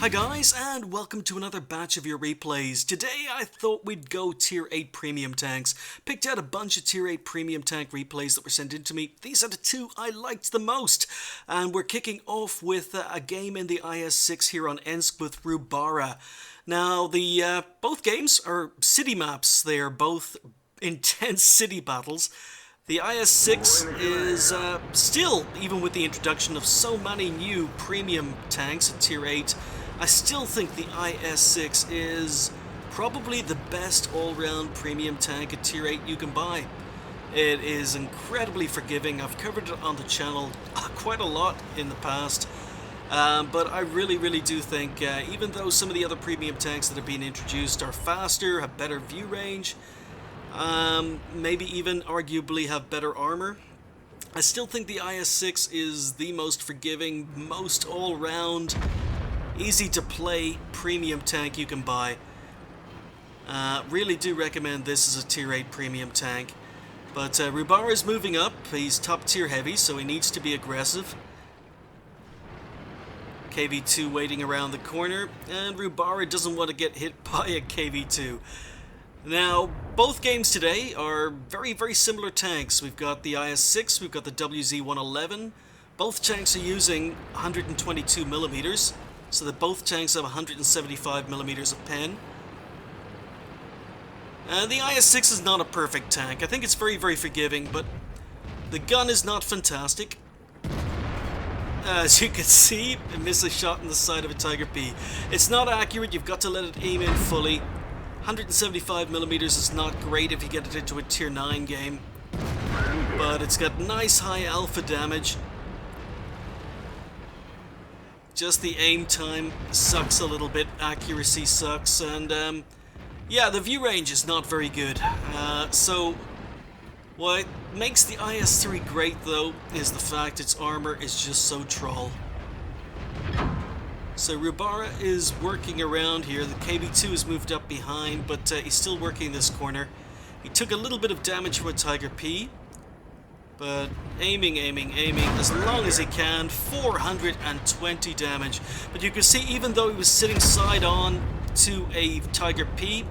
Hi guys, and welcome to another batch of your replays. Today I thought we'd go tier 8 premium tanks. Picked out a bunch of tier 8 premium tank replays that were sent in to me. These are the two I liked the most. And we're kicking off with a game in the IS-6 here on Ensk with Rubbara. Now, both games are city maps. They are both intense city battles. The IS-6 is still, even with the introduction of so many new premium tanks at tier 8, I still think the IS-6 is probably the best all-round premium tank at tier 8 you can buy. It is incredibly forgiving. I've covered it on the channel quite a lot in the past, but I really do think, even though some of the other premium tanks that have been introduced are faster, have better view range, maybe even arguably have better armor, I still think the IS-6 is the most forgiving, most all-round, easy to play premium tank you can buy. Really do recommend this as a tier 8 premium tank. But Rubbara is moving up. He's top tier heavy, so he needs to be aggressive. KV-2 waiting around the corner, and Rubbara doesn't want to get hit by a KV-2. Now, both games today are very similar tanks. We've got the IS-6, we've got the WZ-111. Both tanks are using 122mm, so that both tanks have 175mm of pen. The IS-6 is not a perfect tank. I think it's very forgiving, but the gun is not fantastic. As you can see, it missed a shot in the side of a Tiger P. It's not accurate, you've got to let it aim in fully. 175mm is not great if you get it into a tier 9 game, but it's got nice high alpha damage. Just the aim time sucks a little bit, accuracy sucks, and yeah, the view range is not very good. So what makes the IS-3 great though is the fact its armor is just so troll. So Rubbara is working around here. The KV-2 has moved up behind, but he's still working this corner. He took a little bit of damage from a Tiger P, but aiming as long as he can. 420 damage. But you can see, even though he was sitting side on to a Tiger P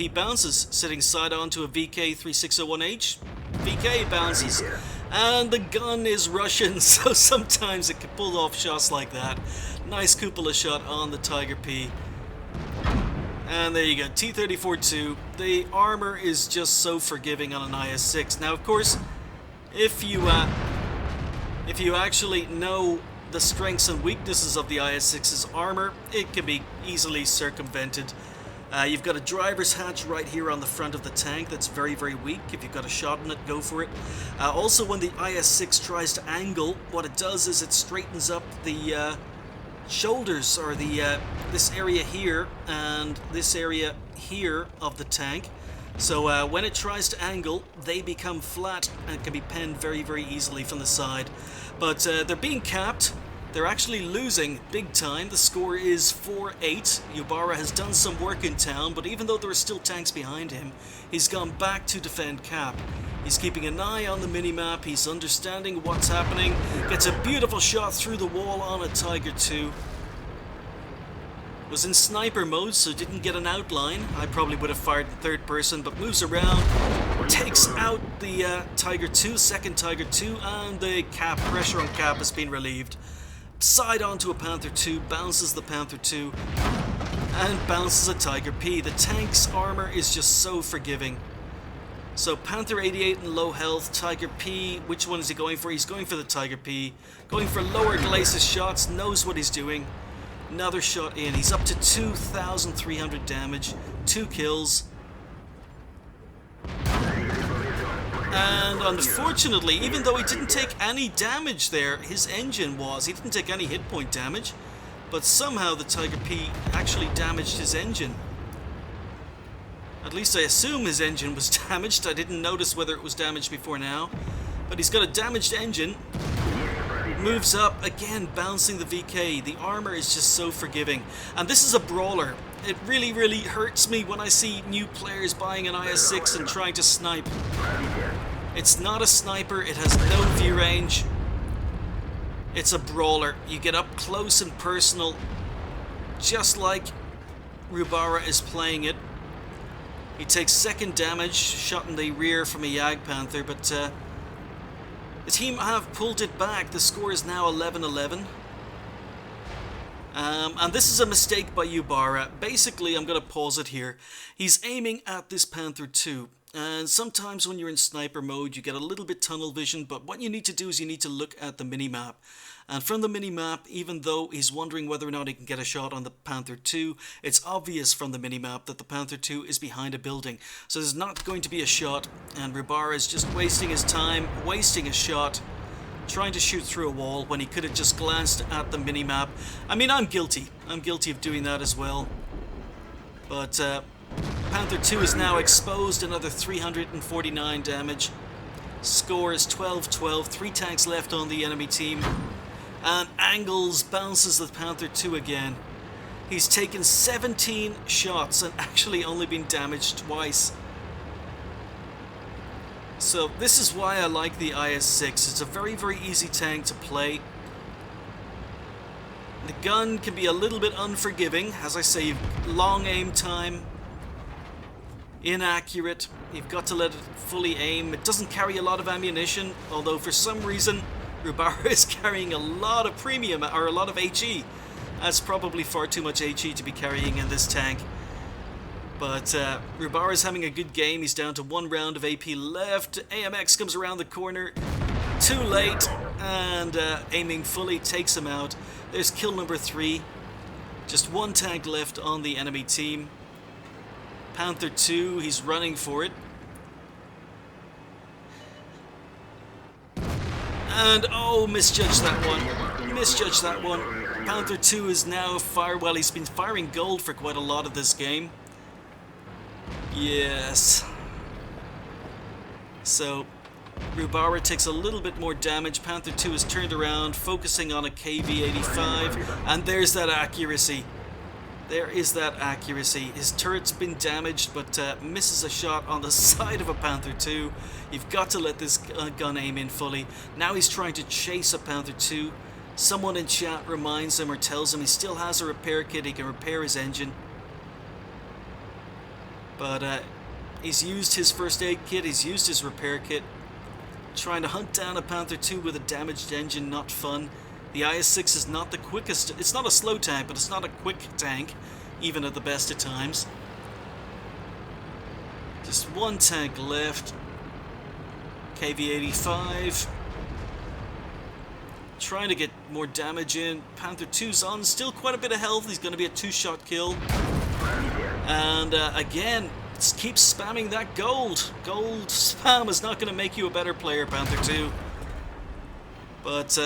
bounces. Sitting side on to a VK3601H, VK bounces. And the gun is Russian, so sometimes it can pull off shots like that. Nice cupola shot on the Tiger P. And there you go, T-34-2. The armor is just so forgiving on an IS-6. Now, of course, if you actually know the strengths and weaknesses of the IS-6's armor, it can be easily circumvented. You've got a driver's hatch right here on the front of the tank that's very weak. If you've got a shot in it, go for it. Also, when the IS-6 tries to angle, what it does is it straightens up the shoulders, or this area here and this area here of the tank. So when it tries to angle, they become flat and can be penned very easily from the side. But they're being capped. They're actually losing big time. The score is 4-8. Rubbara has done some work in town, but even though there are still tanks behind him, he's gone back to defend cap. He's keeping an eye on the minimap. He's understanding what's happening. Gets a beautiful shot through the wall on a Tiger 2. Was in sniper mode, so didn't get an outline. I probably would have fired in third person, but moves around, takes out the Tiger 2, second Tiger 2, and the cap, pressure on cap has been relieved. Side onto a Panther 2, bounces the Panther 2, and bounces a Tiger P. The tank's armor is just so forgiving. So Panther 88 in low health, Tiger P, which one is he going for? He's going for the Tiger P. Going for lower glacis shots, knows what he's doing. Another shot in. He's up to 2,300 damage, 2 kills. And unfortunately, even though he didn't take any damage there, his engine was. He didn't take any hit point damage, but somehow the Tiger P actually damaged his engine. At least I assume his engine was damaged. I didn't notice whether it was damaged before now. But he's got a damaged engine. Moves up, again bouncing the VK. The armor is just so forgiving. And this is a brawler. It really hurts me when I see new players buying an IS-6 and trying to snipe. It's not a sniper, it has no view range. It's a brawler. You get up close and personal just like Rubbara is playing it. He takes second damage, shot in the rear from a Jagdpanther, but the team have pulled it back. The score is now 11-11. And this is a mistake by Rubbara. Basically, I'm going to pause it here. He's aiming at this Panther 2. And sometimes when you're in sniper mode, you get a little bit tunnel vision, but what you need to do is you need to look at the minimap. And from the minimap, even though he's wondering whether or not he can get a shot on the Panther 2, it's obvious from the minimap that the Panther 2 is behind a building. So there's not going to be a shot, and Rubbara is just wasting his time, wasting a shot, trying to shoot through a wall when he could have just glanced at the minimap. I mean, I'm guilty. I'm guilty of doing that as well. But Panther 2 is now exposed, another 349 damage. Score is 12-12, 3 tanks left on the enemy team. And Angles bounces the Panther 2 again. He's taken 17 shots and actually only been damaged twice. So this is why I like the IS-6. It's a very, very easy tank to play. The gun can be a little bit unforgiving. As I say, long aim time, inaccurate. You've got to let it fully aim. It doesn't carry a lot of ammunition, although for some reason Rubbara is carrying a lot of premium, or a lot of HE. That's probably far too much HE to be carrying in this tank. But Rubbara is having a good game. He's down to 1 round of AP left. AMX comes around the corner. Too late. And aiming fully takes him out. There's kill number 3. Just 1 tank left on the enemy team. Panther 2, he's running for it. And, oh, misjudged that one. Misjudged that one. Panther 2 is now well, he's been firing gold for quite a lot of this game. Yes. So, Rubbara takes a little bit more damage. Panther 2 is turned around, focusing on a KV-85. And there's that accuracy. There is that accuracy. His turret's been damaged, but misses a shot on the side of a Panther 2. You've got to let this gun aim in fully. Now he's trying to chase a Panther 2. Someone in chat reminds him or tells him he still has a repair kit. He can repair his engine. But he's used his first aid kit. He's used his repair kit. Trying to hunt down a Panther 2 with a damaged engine. Not fun. The IS-6 is not the quickest. It's not a slow tank, but it's not a quick tank, even at the best of times. Just 1 tank left. KV-85. Trying to get more damage in. Panther 2's on. Still quite a bit of health. He's going to be a 2-shot kill. And again, keep spamming that gold. Gold spam is not going to make you a better player, Panther 2. But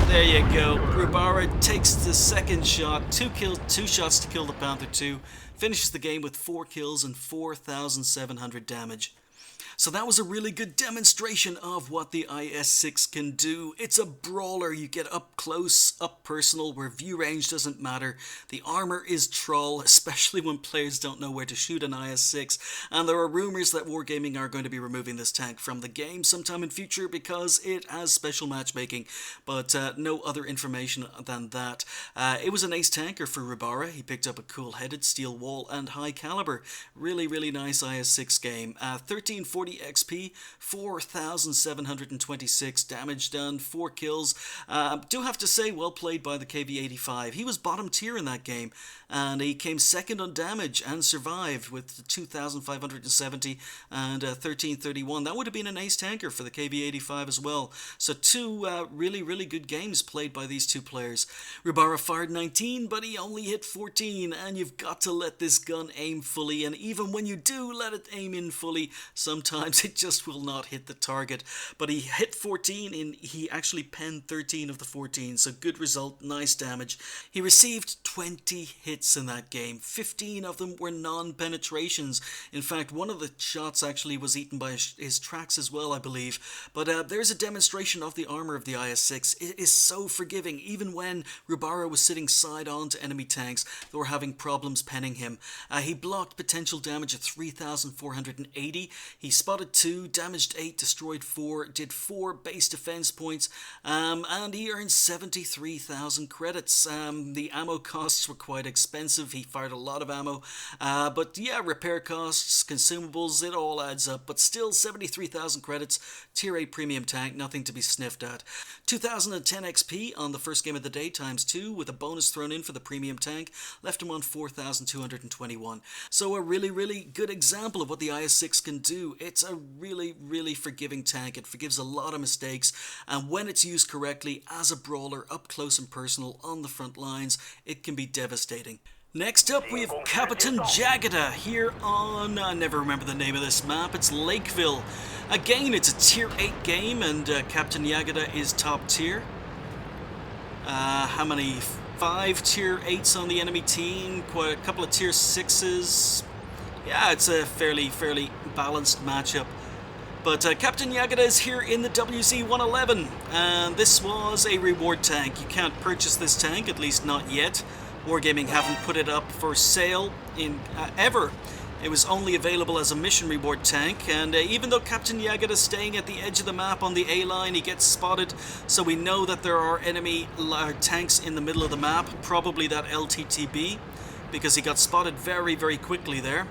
there you go. Rubbara takes the second shot. 2 shots to kill the Panther 2. Finishes the game with 4 kills and 4,700 damage. So that was a really good demonstration of what the IS-6 can do. It's a brawler. You get up close, up personal, where view range doesn't matter. The armor is troll, especially when players don't know where to shoot an IS-6. And there are rumors that Wargaming are going to be removing this tank from the game sometime in future because it has special matchmaking. But no other information than that. It was an ace tanker for Rubbara. He picked up a cool-headed steel wall and high caliber. Really, really nice IS-6 game. 1340 XP, 4,726 damage done, 4 kills. Do have to say, well played by the KV-85. He was bottom tier in that game, and he came second on damage and survived with 2,570 and 1331. That would have been an ace tanker for the KV-85 as well. So 2 really, really good games played by these 2 players. Rubbara fired 19, but he only hit 14, and you've got to let this gun aim fully, and even when you do let it aim in fully, sometimes it just will not hit the target. But he hit 14 and he actually penned 13 of the 14, so good result, nice damage. He received 20 hits in that game. 15 of them were non-penetrations. In fact, one of the shots actually was eaten by his tracks as well, I believe. But there's a demonstration of the armor of the IS-6. It is so forgiving. Even when Rubbara was sitting side on to enemy tanks that were having problems penning him. He blocked potential damage at 3,480. He spotted 2, damaged 8, destroyed 4, did 4 base defense points, and he earned 73,000 credits. The ammo costs were quite expensive. He fired a lot of ammo, but yeah, repair costs, consumables, it all adds up. But still, 73,000 credits, tier 8 premium tank, nothing to be sniffed at. 2010 XP on the first game of the day times 2, with a bonus thrown in for the premium tank, left him on 4,221. So a really good example of what the IS-6 can do. It's a really forgiving tank. It forgives a lot of mistakes, and when it's used correctly as a brawler up close and personal on the front lines, it can be devastating. Next up, we have kapetanJageta here on, I never remember the name of this map, it's Lakeville. Again, it's a tier 8 game, and kapetanJageta is top tier. How many? 5 tier 8s on the enemy team, quite a couple of tier 6s. Yeah, it's a fairly balanced matchup. But kapetanJageta is here in the WZ-111, and this was a reward tank. You can't purchase this tank, at least not yet. Wargaming haven't put it up for sale in ever. It was only available as a mission reward tank, and even though kapetanJageta is staying at the edge of the map on the A-line, he gets spotted, so we know that there are enemy tanks in the middle of the map, probably that LTTB, because he got spotted very quickly there.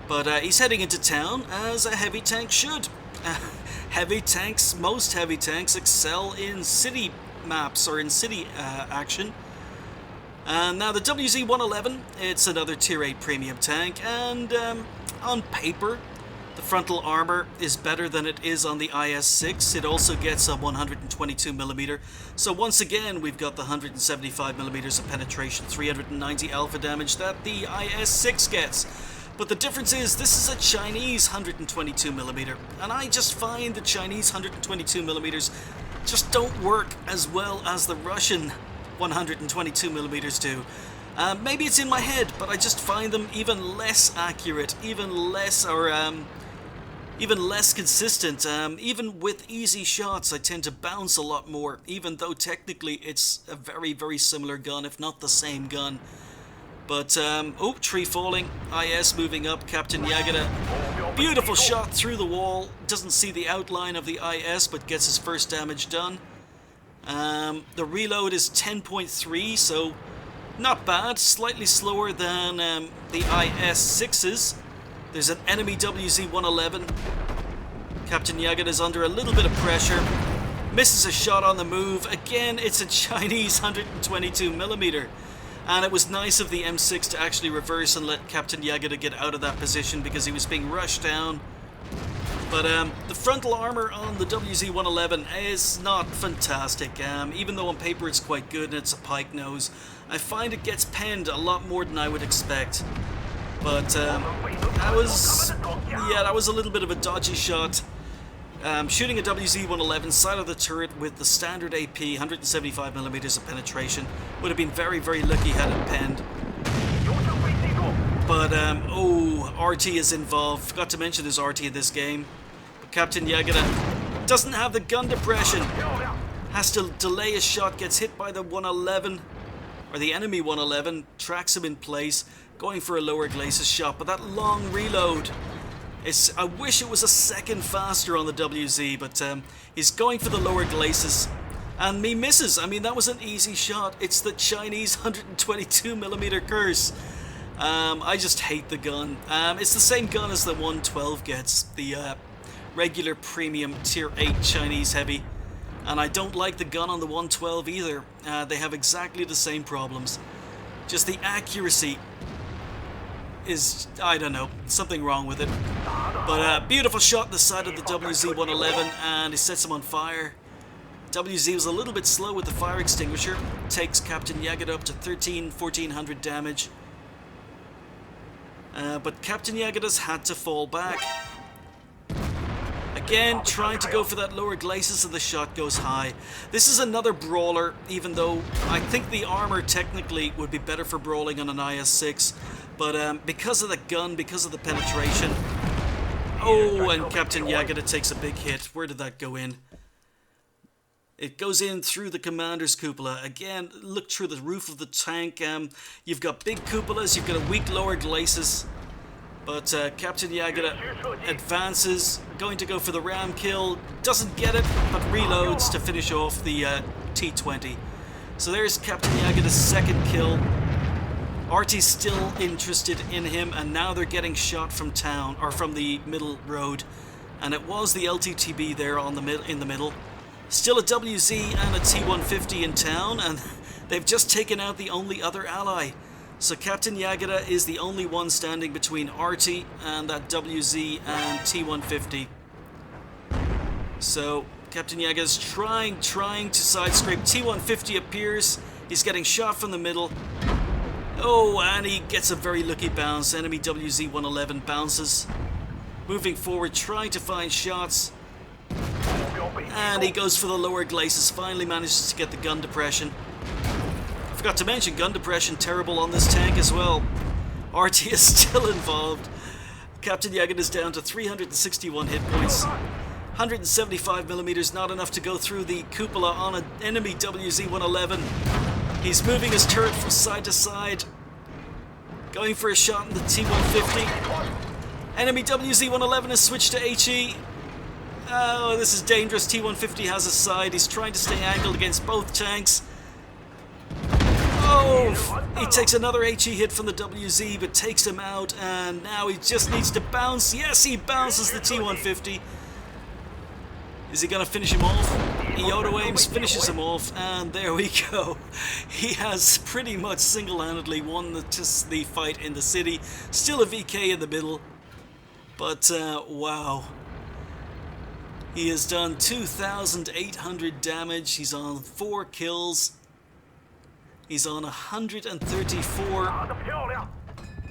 But he's heading into town, as a heavy tank should. Heavy tanks, most heavy tanks excel in city maps, or in city action. Now the WZ-111, it's another tier 8 premium tank, and on paper the frontal armor is better than it is on the IS-6. It also gets a 122mm, so once again we've got the 175mm of penetration, 390 alpha damage that the IS-6 gets. But the difference is, this is a Chinese 122mm, and I just find the Chinese 122mm just don't work as well as the Russian 122mm do. Maybe it's in my head, but I just find them even less accurate, even less consistent. Even with easy shots, I tend to bounce a lot more, even though technically it's a very similar gun, if not the same gun. But, oh, tree falling, IS moving up, kapetanJageta, beautiful shot through the wall, doesn't see the outline of the IS, but gets his first damage done. The reload is 10.3, so not bad, slightly slower than the IS-6's. There's an enemy WZ-111. kapetanJageta is under a little bit of pressure, misses a shot on the move. Again, it's a Chinese 122mm, and it was nice of the M6 to actually reverse and let kapetanJageta get out of that position because he was being rushed down. But the frontal armor on the WZ-111 is not fantastic. Even though on paper it's quite good and it's a pike nose, I find it gets penned a lot more than I would expect. But that was a little bit of a dodgy shot. Shooting a WZ-111 side of the turret with the standard AP, 175mm of penetration, would have been very lucky had it penned. But, oh, RT is involved. Forgot to mention there's RT in this game. But kapetanJageta doesn't have the gun depression. Has to delay his shot, gets hit by the 111, or the enemy 111, tracks him in place, going for a lower glacis shot. But that long reload, I wish it was a second faster on the WZ, but he's going for the lower glacis. And he misses. I mean, that was an easy shot. It's the Chinese 122mm curse. I just hate the gun. It's the same gun as the 112 gets, the regular premium tier 8 Chinese heavy. And I don't like the gun on the 112 either. They have exactly the same problems. Just the accuracy is, I don't know, something wrong with it. But beautiful shot on the side of the WZ-111, and he sets him on fire. WZ was a little bit slow with the fire extinguisher. Takes kapetanJageta up to 1400 damage. But kapetanJageta's had to fall back. Again, trying to go for that lower glacis, and the shot goes high. This is another brawler, even though I think the armor technically would be better for brawling on an IS-6. But because of the gun, because of the penetration... Oh, and kapetanJageta takes a big hit. Where did that go in? It goes in through the commander's cupola. Again, look through the roof of the tank. You've got big cupolas, you've got a weak lower glacis. But kapetanJageta advances, going to go for the ram kill, doesn't get it, but reloads to finish off the T-20. So there's kapetanJageta's second kill. Artie's still interested in him, and now they're getting shot from town, or from the middle road. And it was the LTTB there on in the middle. Still a WZ and a T-150 in town, and they've just taken out the only other ally. So kapetanJageta is the only one standing between Artie and that WZ and T-150. So kapetanJageta's trying to side scrape. T-150 appears. He's getting shot from the middle. Oh, and he gets a very lucky bounce. Enemy WZ-111 bounces. Moving forward, trying to find shots. And he goes for the lower glacis. Finally manages to get the gun depression. Forgot to mention, gun depression terrible on this tank as well. Artie is still involved. kapetanJageta is down to 361 hit points. 175mm, not enough to go through the cupola on an enemy WZ-111. He's moving his turret from side to side. Going for a shot in the T-150. Enemy WZ-111 has switched to HE. Oh, this is dangerous. T-150 has a side. He's trying to stay angled against both tanks. Oh, he takes another HE hit from the WZ, but takes him out, and now he just needs to bounce. Yes, he bounces the T-150. Is he going to finish him off? He auto-aims, finishes him off, and there we go. He has pretty much single-handedly won the fight in the city. Still a VK in the middle, but wow. He has done 2,800 damage. He's on 4 kills. He's on 134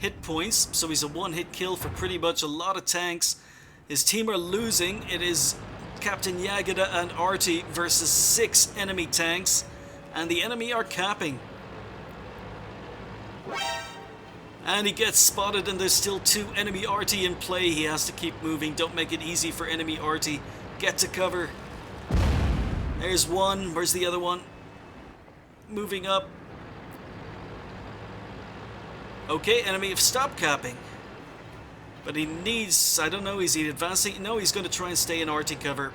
hit points, so he's a one-hit kill for pretty much a lot of tanks. His team are losing. It is kapetanJageta and Artie versus 6 enemy tanks, and the enemy are capping. And he gets spotted, and there's still 2 enemy Artie in play. He has to keep moving. Don't make it easy for enemy Artie. Get to cover. There's one. Where's the other one? Moving up. Okay, enemy have stopped capping. But he needs, I don't know, is he advancing? No, he's going to try and stay in Artie cover.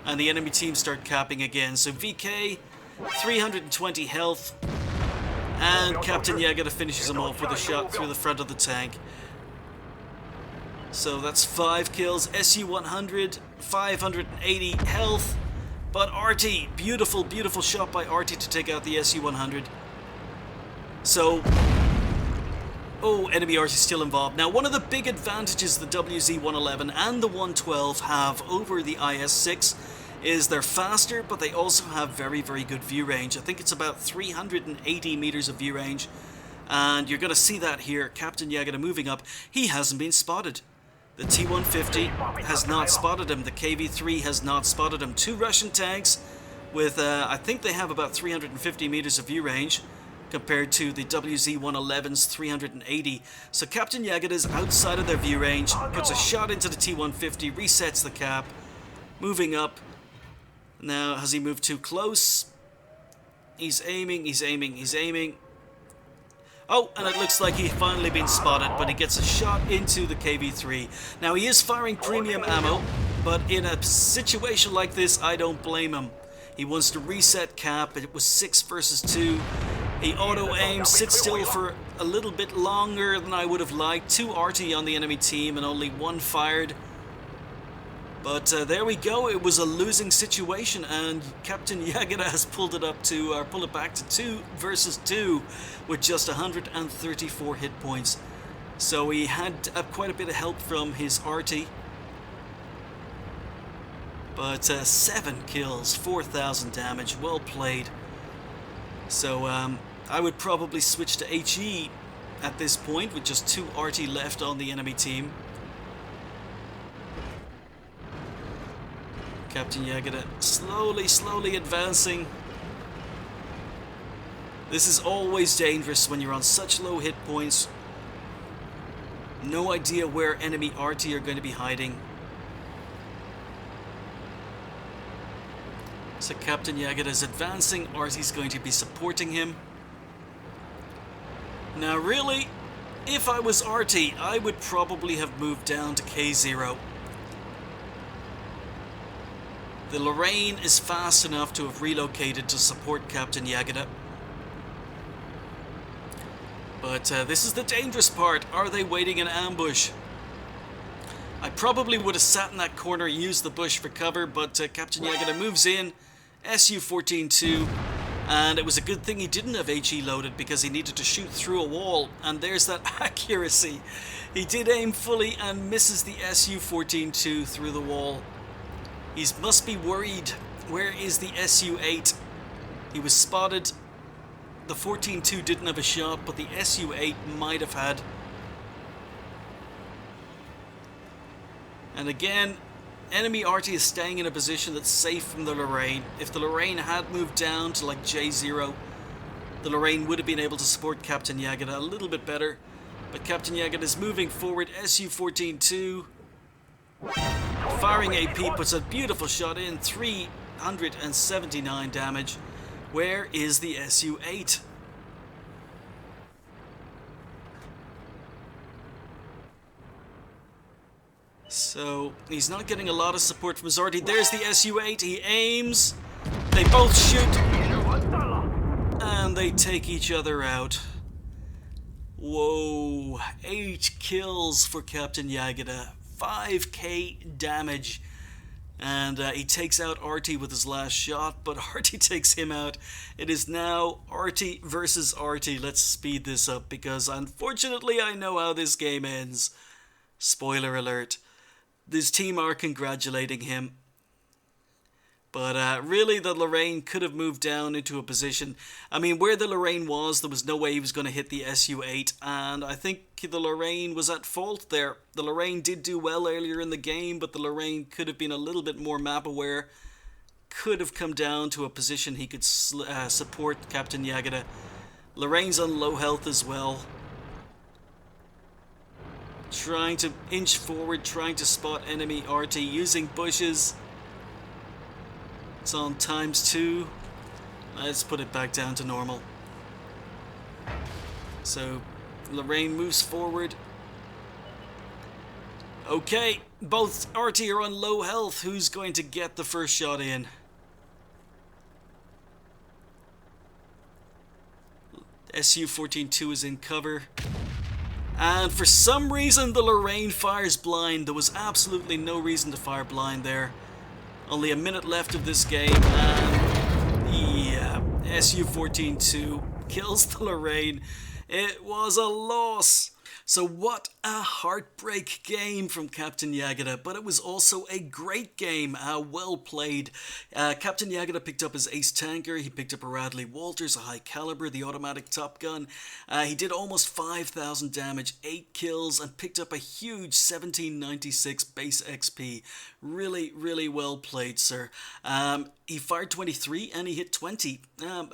And the enemy team start capping again. So VK, 320 health. And kapetanJageta finishes him off with a shot through the front of the tank. So that's 5 kills. SU-100, 580 health. But Artie, beautiful, beautiful shot by Artie to take out the SU-100. So, oh, enemy Artie still involved. Now, one of the big advantages the WZ-111 and the 112 have over the IS-6 is they're faster, but they also have very, very good view range. I think it's about 380 meters of view range. And you're going to see that here. kapetanJageta moving up. He hasn't been spotted. The T-150 has not spotted him. The KV-3 has not spotted him. 2 Russian tanks with, I think they have about 350 meters of view range compared to the WZ-111's 380. So kapetanJageta is outside of their view range, puts a shot into the T-150, resets the cap, moving up. Now, has he moved too close? He's aiming, he's aiming, he's aiming. Oh, and it looks like he's finally been spotted, but he gets a shot into the KV-3. Now, he is firing premium ammo, but in a situation like this, I don't blame him. He wants to reset cap. It was 6 versus 2. He auto-aims, sits still for a little bit longer than I would have liked. 2 Artie on the enemy team and only 1 fired. But there we go. It was a losing situation, and kapetanJageta has pulled it up to, pull it back to 2 versus 2 with just 134 hit points. So he had quite a bit of help from his Artie. But 7 kills, 4,000 damage, well played. So I would probably switch to HE at this point with just 2 Artie left on the enemy team. kapetanJageta slowly advancing. This is always dangerous when you're on such low hit points. No idea where enemy Artie are going to be hiding. So kapetanJageta is advancing. Artie's going to be supporting him. Now really, If I was Artie, I would probably have moved down to K0. The Lorraine is fast enough to have relocated to support kapetanJageta. But this is the dangerous part. Are they waiting in ambush? I probably would have sat in that corner, used the bush for cover, but kapetanJageta moves in, Su-14-2, and it was a good thing he didn't have HE loaded because he needed to shoot through a wall, and there's that accuracy. He did aim fully and misses the Su-14-2 through the wall. He must be worried. Where is the Su-8? He was spotted. The 14-2 didn't have a shot, but the Su-8 might have had. And again, enemy Artie is staying in a position that's safe from the Lorraine. If the Lorraine had moved down to like J0, the Lorraine would have been able to support kapetanJageta a little bit better. But kapetanJageta is moving forward. Su-14-2 firing AP, puts a beautiful shot in, 379 damage. Where is the Su-8? So he's not getting a lot of support from his Artie. There's the Su-8. He aims. They both shoot. And they take each other out. Whoa. 8 kills for kapetanJageta. 5k damage. And he takes out Artie with his last shot, but Artie takes him out. It is now Artie versus Artie. Let's speed this up because unfortunately I know how this game ends. Spoiler alert. His team are congratulating him. But really, the Lorraine could have moved down into a position. I mean, where the Lorraine was, there was no way he was going to hit the Su-8. And I think the Lorraine was at fault there. The Lorraine did do well earlier in the game, but the Lorraine could have been a little bit more map aware. Could have come down to a position he could support kapetanJageta. Lorraine's on low health as well. Trying to inch forward, trying to spot enemy Artie, using bushes. It's on ×2. Let's put it back down to normal. So Lorraine moves forward. Okay, both Artie are on low health. Who's going to get the first shot in? Su-14-2 is in cover. And for some reason the Lorraine fires blind. There was absolutely no reason to fire blind there. Only a minute left of this game, and yeah, Su-14-2 kills the Lorraine. It was a loss. So what a heartbreak game from kapetanJageta, but it was also a great game, well played. kapetanJageta picked up his ace tanker, he picked up a Radley Walters, a high caliber, the automatic top gun. He did almost 5,000 damage, 8 kills, and picked up a huge 1796 base XP. Really, really well played, sir. He fired 23 and he hit 20.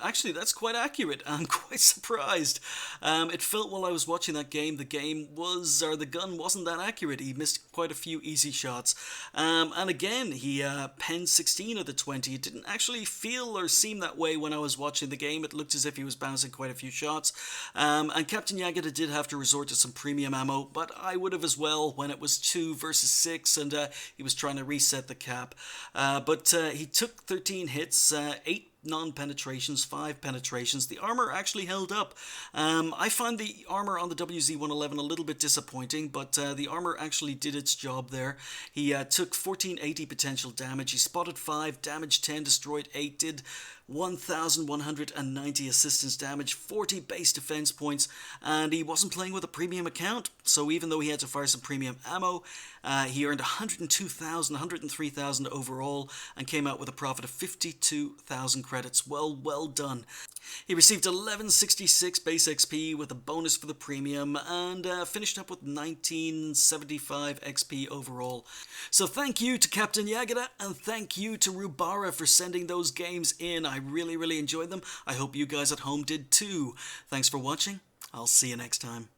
Actually, that's quite accurate. I'm quite surprised. It felt while I was watching that game, the gun wasn't that accurate. He missed quite a few easy shots. And again, he penned 16 of the 20. It didn't actually feel or seem that way when I was watching the game. It looked as if he was bouncing quite a few shots. And kapetanJageta did have to resort to some premium ammo, but I would have as well when it was 2 versus 6 and he was trying to reset the cap. But he took 13 hits, 8 non-penetrations, 5 penetrations. The armor actually held up. I find the armor on the WZ-111 a little bit disappointing, but the armor actually did its job there. He took 1480 potential damage. He spotted 5, damaged 10, destroyed 8, did 1,190 assistance damage, 40 base defense points, and he wasn't playing with a premium account, so even though he had to fire some premium ammo, he earned 102,000, 103,000 overall, and came out with a profit of 52,000 credits. Well done. He received 1166 base XP with a bonus for the premium, and finished up with 1975 XP overall. So thank you to kapetanJageta, and thank you to Rubbara for sending those games in. I really enjoyed them. I hope you guys at home did too. Thanks for watching. I'll see you next time.